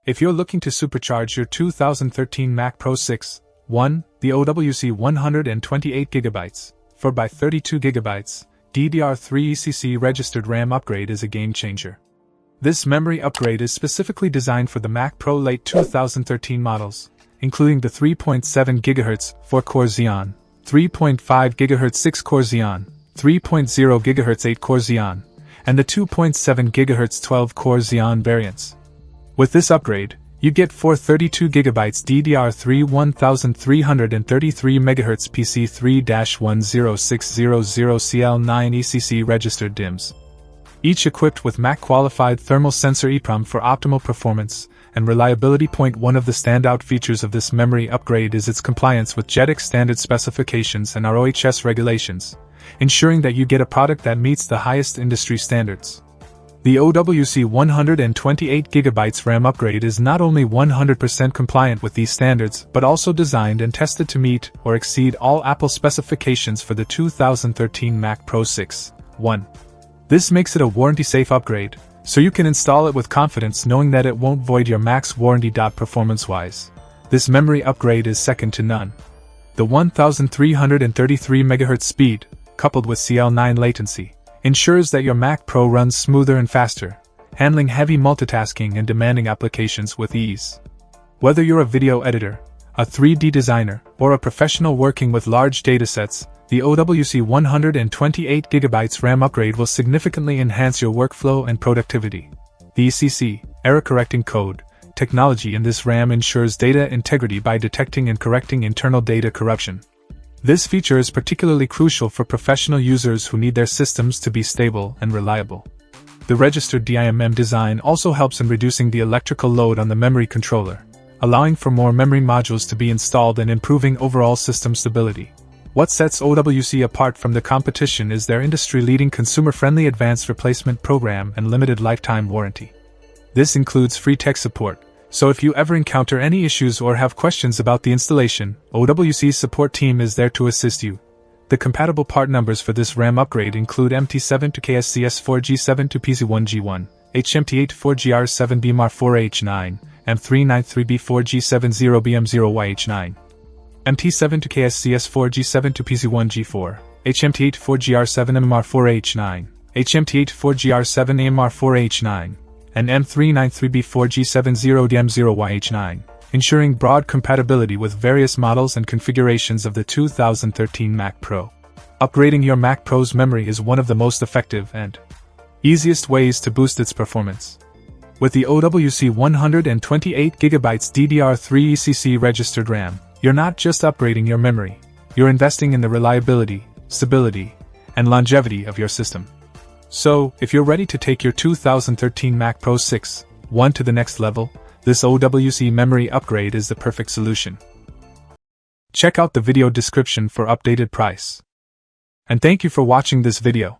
If you're looking to supercharge your 2013 Mac Pro 6, 1, the OWC 128GB, 4x32GB, DDR3 ECC registered RAM upgrade is a game changer. This memory upgrade is specifically designed for the Mac Pro late 2013 models, including the 3.7 GHz 4-core Xeon, 3.5 GHz 6-core Xeon, 3.0 GHz 8-core Xeon, and the 2.7 GHz 12-core Xeon variants. With this upgrade, you get 432GB DDR3 1333 MHz PC3-10600CL9 ECC registered DIMMs. Each equipped with Mac-qualified thermal sensor EEPROM for optimal performance and reliability. One of the standout features of this memory upgrade is its compliance with JEDEC standard specifications and RoHS regulations, ensuring that you get a product that meets the highest industry standards. The OWC 128GB RAM upgrade is not only 100% compliant with these standards but also designed and tested to meet or exceed all Apple specifications for the 2013 Mac Pro 6, 1. This makes it a warranty-safe upgrade, so you can install it with confidence knowing that it won't void your Mac's warranty. Performance-wise, this memory upgrade is second to none. The 1333 MHz speed, coupled with CL9 latency, ensures that your Mac Pro runs smoother and faster, handling heavy multitasking and demanding applications with ease. Whether you're a video editor, a 3D designer, or a professional working with large datasets, the OWC 128GB RAM upgrade will significantly enhance your workflow and productivity. The ECC, error-correcting code, technology in this RAM ensures data integrity by detecting and correcting internal data corruption. This feature is particularly crucial for professional users who need their systems to be stable and reliable. The registered DIMM design also helps in reducing the electrical load on the memory controller, allowing for more memory modules to be installed and improving overall system stability. What sets OWC apart from the competition is their industry-leading consumer-friendly advanced replacement program and limited lifetime warranty. This includes free tech support, so if you ever encounter any issues or have questions about the installation, OWC's support team is there to assist you. The compatible part numbers for this RAM upgrade include MT7 to KSCS4G7 to PC1G1, HMT8 4GR7 BMR4H9, M393B4G70BM0YH9. MT7 to KSCS4G7 to PC1G4, HMT8 4GR7 MMR4H9, HMT8 4GR7 AMR4H9, and M393B4G70DM0YH9, ensuring broad compatibility with various models and configurations of the 2013 Mac Pro. Upgrading your Mac Pro's memory is one of the most effective and easiest ways to boost its performance. With the OWC 128GB DDR3 ECC registered RAM, you're not just upgrading your memory, you're investing in the reliability, stability, and longevity of your system. So, if you're ready to take your 2013 Mac Pro 6, 1 to the next level, this OWC memory upgrade is the perfect solution. Check out the video description for updated price. And thank you for watching this video.